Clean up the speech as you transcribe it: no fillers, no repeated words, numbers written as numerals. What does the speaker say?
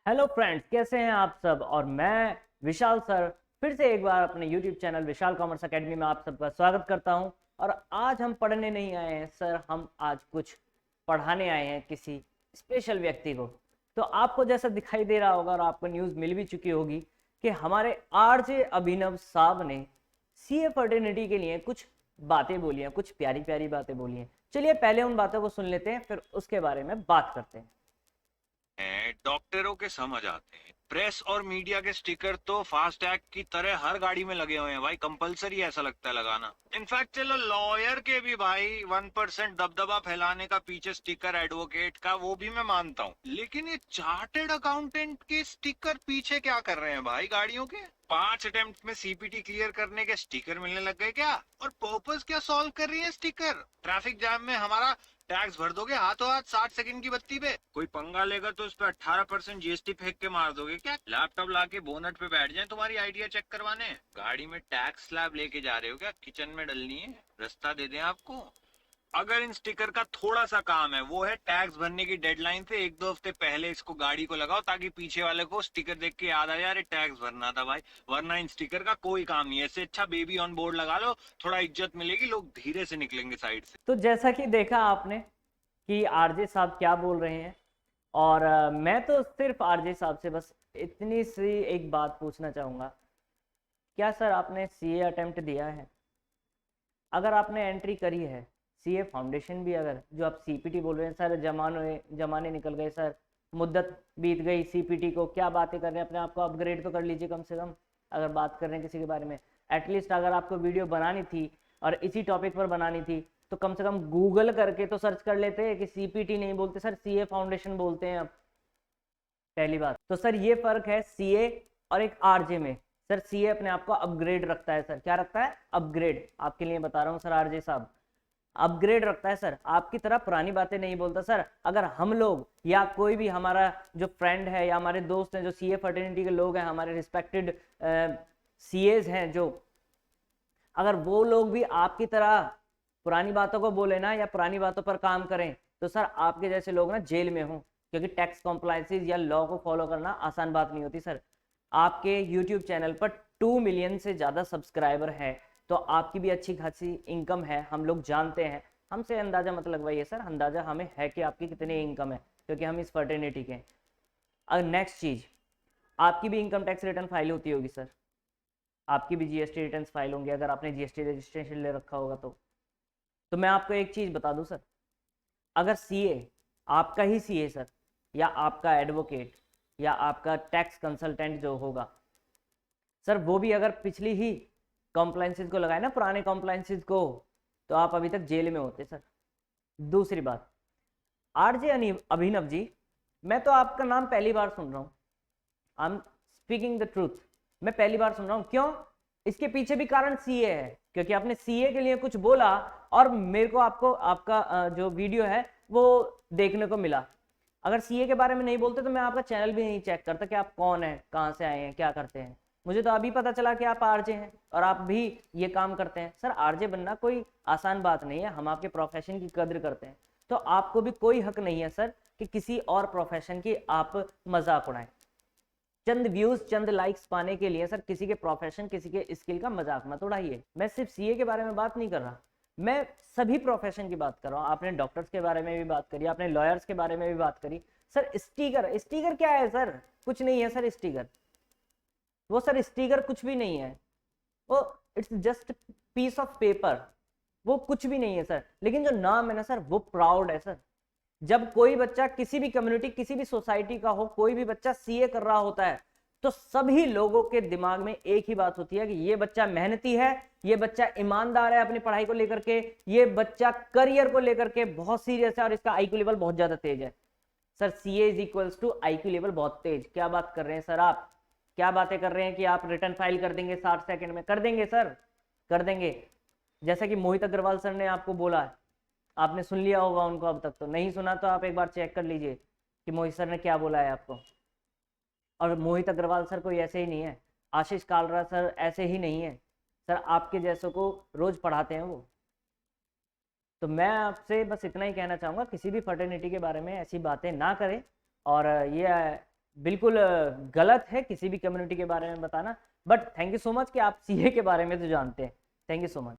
Hello friends, कैसे हैं आप सब। और मैं विशाल सर फिर से एक बार अपने यूट्यूब चैनल विशाल कॉमर्स एकेडमी में आप सबका स्वागत करता हूं। और आज हम पढ़ने नहीं आए हैं सर, हम आज कुछ पढ़ाने आए हैं किसी स्पेशल व्यक्ति को। तो आपको जैसा दिखाई दे रहा होगा और आपको न्यूज़ मिल भी चुकी होगी कि हमारे आरजे अभिनव साहब ने सीए फर्टिनिटी के लिए कुछ बातें बोली हैं, कुछ प्यारी प्यारी बातें बोली हैं। चलिए पहले उन बातों को सुन लेते हैं, फिर उसके बारे में बात करते हैं। डॉक्टरों के समझ आते हैं। प्रेस और मीडिया के स्टिकर तो फास्ट टैग की तरह हर गाड़ी में लगे हुए हैं भाई, कंपलसरी ऐसा लगता है लगाना। इनफैक्ट चलो लॉयर के भी भाई 1% दबदबा फैलाने का पीछे स्टिकर एडवोकेट का, वो भी मैं मानता हूँ, लेकिन ये चार्टेड अकाउंटेंट के स्टिकर पीछे क्या कर रहे हैं भाई गाड़ियों के? 5 अटेम्प्ट में सीपीटी क्लियर करने के स्टिकर मिलने लग गए क्या? और पर्पस क्या सॉल्व कर रही है स्टिकर? ट्रैफिक जाम में हमारा टैक्स भर दोगे हाथों हाथ 60 सेकंड की बत्ती पे? कोई पंगा लेगा तो उस पर 18% जीएसटी फेंक के मार दोगे क्या? लैपटॉप लाके बोनट पे बैठ जाए तुम्हारी आइडिया चेक करवाने। गाड़ी में टैक्स स्लैब लेके जा रहे हो क्या? किचन में डलनी है, रास्ता दे दें आपको। अगर इन स्टिकर का थोड़ा सा काम है वो है टैक्स भरने की डेडलाइन से 1-2 हफ्ते पहले इसको गाड़ी को लगाओ, ताकि पीछे वाले को स्टिकर देख के याद आ जाए अरे टैक्स भरना था भाई। वरना इन स्टिकर का कोई काम नहीं है। इससे अच्छा बेबी ऑन बोर्ड लगा लो, थोड़ा इज्जत मिलेगी, लोग धीरे से निकलेंगे साइड से। तो जैसा कि देखा आपने कि आरजे साहब क्या बोल रहे हैं। और मैं तो सिर्फ आरजे साहब से बस इतनी सी एक बात पूछना चाहूँगा, क्या सर आपने सीए अटेम्प्ट दिया है? अगर आपने एंट्री करी है सीए फाउंडेशन भी, अगर जो आप सीपीटी बोल रहे हैं सर जमाने निकल गए सर, मुद्दत बीत गई सीपीटी को, क्या बातें कर रहे हैं, अपने आप को अपग्रेड तो कर लीजिए कम से कम। अगर बात कर रहे हैं किसी के बारे में, एटलीस्ट अगर आपको वीडियो बनानी थी और इसी टॉपिक पर बनानी थी तो कम से कम गूगल करके तो सर्च कर लेते कि सीपीटी नहीं बोलते सर, सीए फाउंडेशन बोलते हैं अब। पहली बात तो सर ये फर्क है सीए और एक आरजे में। सर सीए अपने आप को अपग्रेड रखता है सर, क्या रखता है? अपग्रेड। आपके लिए बता रहा हूँ सर आरजे साहब, अपग्रेड रखता है सर, आपकी तरह पुरानी बातें नहीं बोलता सर। अगर हम लोग या कोई भी हमारा जो फ्रेंड है या हमारे दोस्त हैं जो सीए फर्टिनिटी के लोग हैं, हमारे रिस्पेक्टेड सीएज हैं जो, अगर वो लोग भी आपकी तरह पुरानी बातों को बोले ना या पुरानी बातों पर काम करें तो सर आपके जैसे लोग ना जेल में हों, क्योंकि टैक्स कॉम्प्लाइंसेस या लॉ को फॉलो करना आसान बात नहीं होती सर। आपके यूट्यूब चैनल पर 2 मिलियन से ज़्यादा सब्सक्राइबर है, तो आपकी भी अच्छी खासी इनकम है, हम लोग जानते हैं। हमसे अंदाज़ा मत लगवाइए सर, अंदाज़ा हमें है कि आपकी कितनी इनकम है, क्योंकि हम इस फर्टिनिटी के। अब नेक्स्ट चीज़, आपकी भी इनकम टैक्स रिटर्न फाइल होती होगी सर, आपकी भी जीएसटी रिटर्न फाइल होंगे अगर आपने जीएसटी रजिस्ट्रेशन ले रखा होगा तो मैं आपको एक चीज़ बता दूं सर, अगर सीए, आपका ही सीए सर, या आपका एडवोकेट या आपका टैक्स कंसल्टेंट जो होगा सर, वो भी अगर पिछली ही कॉम्प्लाइंसेस को लगाए ना, पुराने कॉम्प्लाइंसेस को, तो आप अभी तक जेल में होते सर। दूसरी बात, आरजे अभिनव जी, मैं तो आपका नाम पहली बार सुन रहा हूँ। I am speaking the truth, मैं पहली बार सुन रहा हूँ। क्यों? इसके पीछे भी कारण सीए है, क्योंकि आपने सीए के लिए कुछ बोला और मेरे को आपको आपका जो वीडियो है वो देखने को मिला। अगर सीए के बारे में नहीं बोलते तो मैं आपका चैनल भी नहीं चेक करता कि आप कौन है, कहाँ से आए हैं, क्या करते हैं। मुझे तो अभी पता चला कि आप आरजे हैं और आप भी ये काम करते हैं। सर आरजे बनना कोई आसान बात नहीं है, हम आपके प्रोफेशन की कद्र करते हैं। तो आपको भी कोई हक नहीं है सर कि किसी और प्रोफेशन की आप मजाक उड़ाएं। चंद व्यूज, चंद लाइक्स पाने के लिए सर किसी के प्रोफेशन, किसी के स्किल का मजाक मत उड़ाइए। मैं सिर्फ सीए के बारे में बात नहीं कर रहा, मैं सभी प्रोफेशन की बात कर रहा हूँ। आपने डॉक्टर्स के बारे में भी बात करी, आपने लॉयर्स के बारे में भी बात करी। सर स्टिकर, स्टिकर क्या है सर? कुछ नहीं है सर स्टिकर, वो सर स्टिकर कुछ भी नहीं है, वो it's just piece of paper, वो कुछ भी नहीं है सर। लेकिन जो नाम है ना सर, वो प्राउड है सर। जब कोई बच्चा किसी भी कम्युनिटी, किसी भी सोसाइटी का हो, कोई भी बच्चा सीए कर रहा होता है तो सभी लोगों के दिमाग में एक ही बात होती है कि ये बच्चा मेहनती है, ये बच्चा ईमानदार है अपनी पढ़ाई को लेकर के, ये बच्चा करियर को लेकर के बहुत सीरियस है और इसका आईक्यू लेवल बहुत ज्यादा तेज है। Sir CA is equals to IQ level बहुत तेज। क्या बात कर रहे हैं सर आप? क्या बातें कर रहे हैं कि आप रिटर्न फाइल कर देंगे 60 सेकंड में? कर देंगे सर, कर देंगे। जैसा कि मोहित अग्रवाल सर ने आपको बोला है, आपने सुन लिया होगा उनको, अब तक तो नहीं सुना तो आप एक बार चेक कर लीजिए कि मोहित सर ने क्या बोला है आपको। और मोहित अग्रवाल सर कोई ऐसे ही नहीं है, आशीष कालरा सर ऐसे ही नहीं है सर, आपके जैसों को रोज पढ़ाते हैं वो। तो मैं आपसे बस इतना ही कहना चाहूँगा, किसी भी फर्टिनिटी के बारे में ऐसी बातें ना करें। और ये बिल्कुल गलत है किसी भी कम्युनिटी के बारे में बताना, but thank you so much कि आप सीए के बारे में तो जानते हैं। Thank you so much.